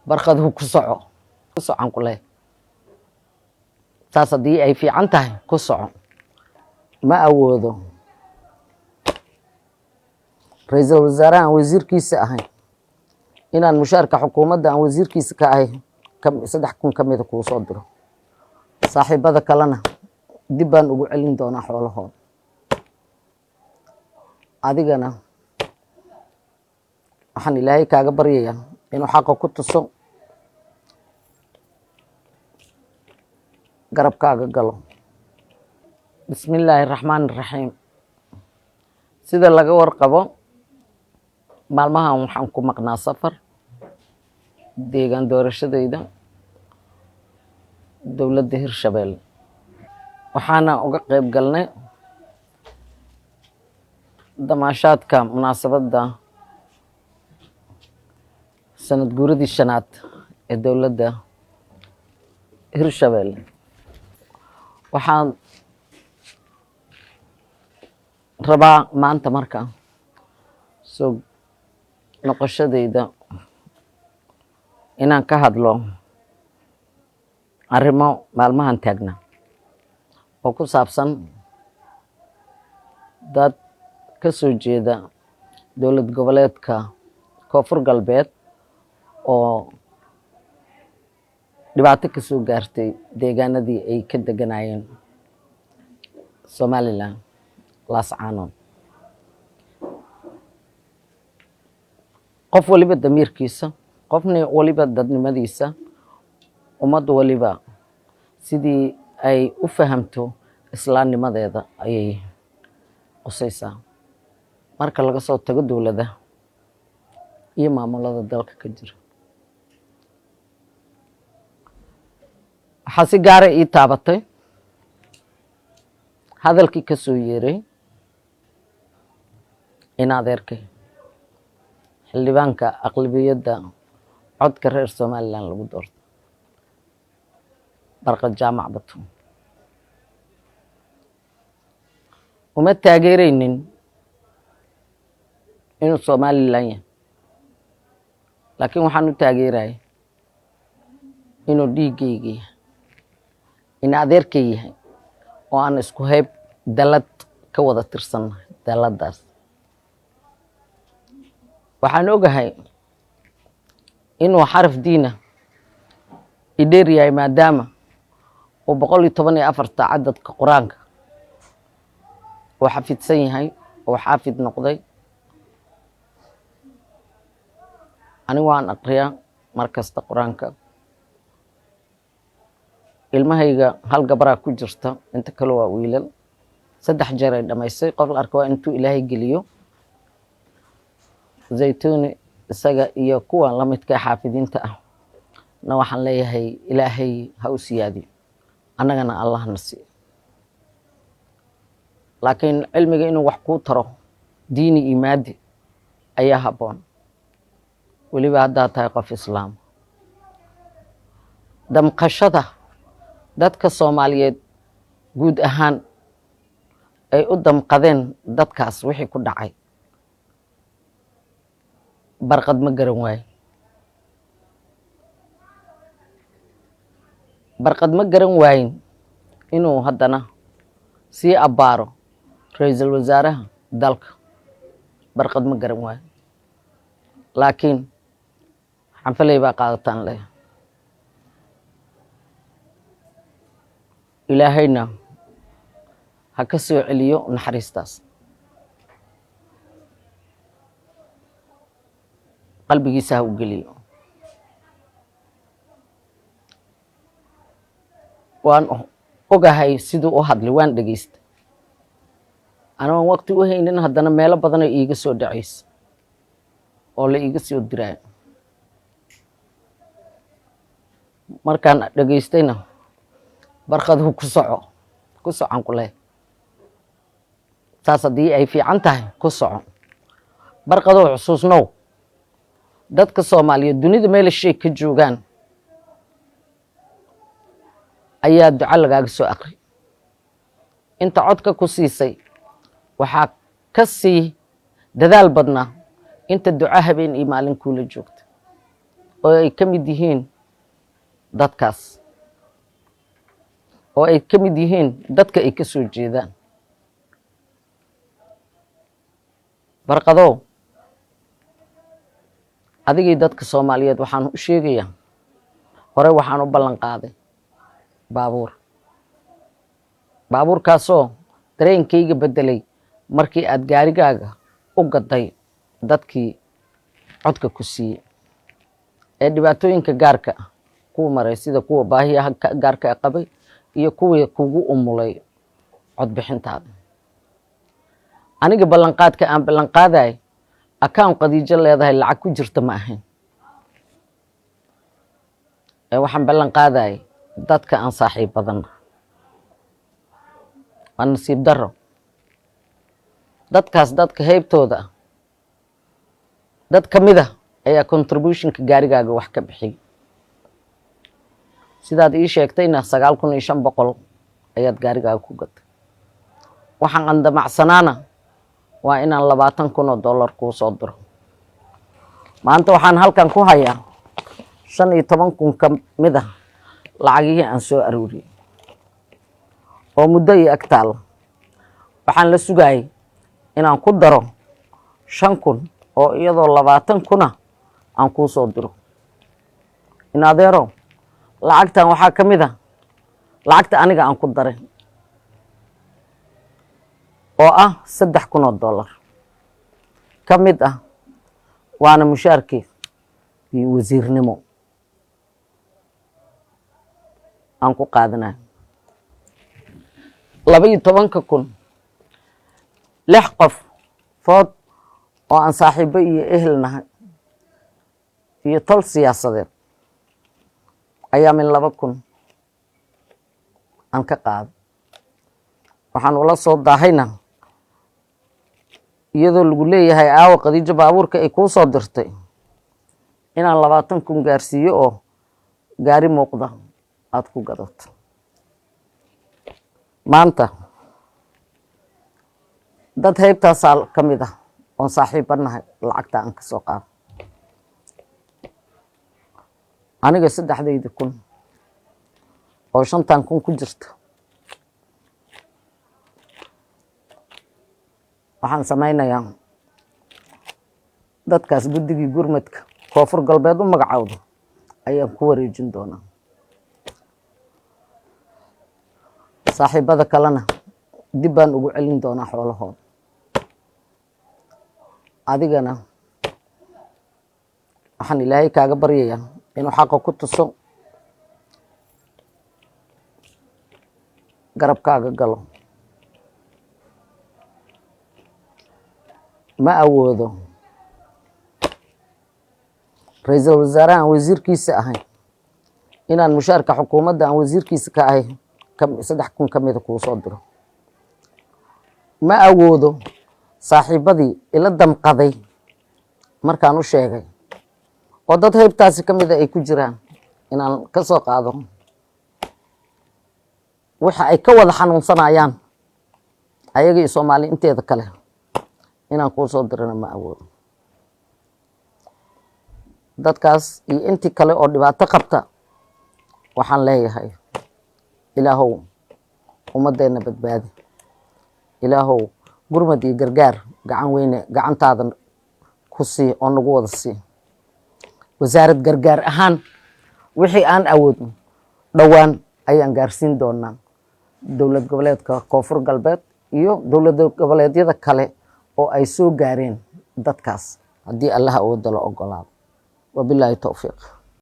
barqaduhu ku socan ku leh taas haddii ay fiican tahay ku soco ma awoodo ra'iisul wasaaraha aan wasiirkiisa ahayn inaan mushaarka xukuumadda aan wasiirkiisa ka ahay 3,000 ka mid ku soo diro saaxiibada kalena dib baan ugu celin doonaa xoolahooda adigana waxaan ilaahay kaaga baryayaa inuu xaqa ku tuso garabkaaga galo bismillaahi raxmaani raxiim sida laga warqabo maalmahan waxaan ku maqnaa safar deegaan doorashadayda dowladda Hirshabelle waxaana uga qayb galnay damaashaadka munaasabadda sanad guuradii 5aad ee dowladda Hirshabelle waxaan rabaa maanta marka soo noqoshadayda inaan ka hadlo arrimo maalmahan taagna oo ku saabsan dad ka soo jeeda dowlad goboleedka Koonfur Galbeed oo dhibaato ka soo gaartay deegaanadii ay ka deganayeen Somaliland laascaanood qof waliba damiirkiisa qofna waliba dadnimadiisa ummad waliba sidii ay u fahamto islaamnimadeeda ayay qosaysaa marka laga soo tago dowladda iyo maamulada dalka ka jira waxaa si gaara ii taabatay hadalkii ka soo yeeray in adeerkay xildhibaanka aqlabiyadda codka reer Somaliland lagu doorto barqad jaamac bato uma taageeraynin inuu Somaliland yahay laakiin waxaan u taageeray inuu dhiigayga yahay in adeerkay yahay oo aan isku hayb dalad ka wada tirsan daladaas waxaan ogahay inuu xaraf diina idheer yahay maadaama uu 114 cadadka quraanka oo xafidsan yahay oo xaafid noqday anigu waan aqriyaa markasta quraanka ilmahayga hal gabara ku jirta inta kale waa wiilal 3 jeer ay dhamaysay qof la arko intuu ilaahay geliyo zaytuuni isaga iyo kuwa la midka xaafidiinta ah na waxaan leeyahay ilaahay ha u siyaadiyo annagana allah na siiyo laakiin cilmiga inuu wax ku taro diini iyo maadi ayaa haboon waliba hadda tahay qof islaam damqashada dadka Soomaaliyeed guud ahaan ay u damqadeen dadkaas wixii ku dhacay barqad ma garan waay barqad ma garan waayin inuu haddana sii abbaaro ra'iisul wasaaraha dalka barqad ma garan waay laakiin xanfalay baa qaadataan leh ilaahayna ha ka soo celiyo naxariistaas qalbigiisa ha u geliyo waan ogahay siduu u hadlay waan dhageystay anaan waqti u haynin haddana meelo badan ay iiga soo dhacaysa oo la iiga soo diray markaan dhageystayna barqaduhu ku socan ku leh taas haddii ay fiican tahay ku soco barqaduhu xusuusnow dadka Soomaaliyeed dunida meel shay ka joogaan ayaa duca lagaaga soo aqri inta codka ku siisay waxaa ka sii dadaal badnaa inta duca habeen iyo maalin kula joogta oo ay ka mid yihiin dadkaas, oo ay ka mid yihiin dadka ay ka soo jeedaan. Barqadow, adigii dadka Soomaaliyeed waxaan u sheegayaa, hore waxaan u ballan qaaday baabuurkaasoo dareenkayga beddelay markii aad gaarigaaga u gaday dadkii codka ku siiyey ee dhibaatooyinka gaarka ah kuwa maray, sida kuwa baahiyaha gaarka qabay iyo kuwii kugu umulay codbixintaada. Aniga ballanqaadka aan ballanqaaday account Khadiijo leedahay lacag ku jirta ma ahayn, waxaan ballanqaaday dadka aan saaxiib badan. Waa nasiib daro, dadkaas dadka heybtooda ah dad ka mid ah ayaa contributionka gaarigaaga wax ka bixiyay. Sidaad ii sheegtayna 9,500 ayaad gaarigaaga ku gatay. Waxaan andamacsanaana waa inaan $20,000 kuu soo diro. Maanta waxaan halkan ku hayaa 15,000 ka mid ah lacagihii aan soo arooriyey oo muddo ii ag taalo. Waxaan la sugayay inaan ku daro 5,000 oo iyadoo 20,000 aan kuu soo diro. In adeero, lacagtan waxaa ka mid ah lacagta aniga aan ku daray oo ah $3,000 ka mid ah, waana mushaarkii iyo wasiirnimo aan ku qaadanayo. 12,000 6 qof food oo aan saaxiibo iyo ehel nahay iyo tol siyaasadeed ayaa min 2,000 aan ka qaaday. waxaan ula soo daahayna iyadoo lagu leeyahay aawo Khadiijo baabuurka ay kuu soo dirtay inaan 20,000 gaarsiiyo oo gaari muuqda aad ku gadato. maanta dad heybtaasaa ka mid ah oon saaxiibanahay lacagta aan ka soo qaado. aniga 3,000 oo 5,000 ku jirta waxaan samaynayaa dadkaas guddigii gurmadka koonfur galbeed u magacowdo ayaan ku wareejin doonaa. saaxiibada kalena dib baan ugu celin doonaa xoolahooda. adigana waxaan ilaahay kaaga baryayaa inuu xaqa ku tuso, garabkaaga galo. ma awoodo ra'iisul wasaaraha aan wasiirkiisa ahay inaan mushaarka xukuumadda aan wasiirkiisa ka ahay 3,000 ka mid kuu soo diro. ma awoodo saaxiibadii ila damqaday markaan u sheegay oo dad heybtaasi ka mid ay ku jiraan inaan ka soo qaado waxa ay ka wada xanuunsanayaan ayaga iyo Soomaali inteeda kale inaan kuu soo dirana ma awoodo. dadkaas iyo intii kale oo dhibaato qabta waxaan leeyahay ilaahow ummadeena badbaadi. ilaahow gurmad iyo gargaar gacan weyne gacantaada ku sii oo nagu wada sii. wasaarad gargaar ahaan wixii aan awoodno dhowaan ayaan gaarsiin doonaa dowlad goboleedka koonfur galbeed iyo dowlad goboleedyada kale oo ay soo gaareen dadkaas haddii Allah awoodo la ogolaado. wabilaahi tawfiiq.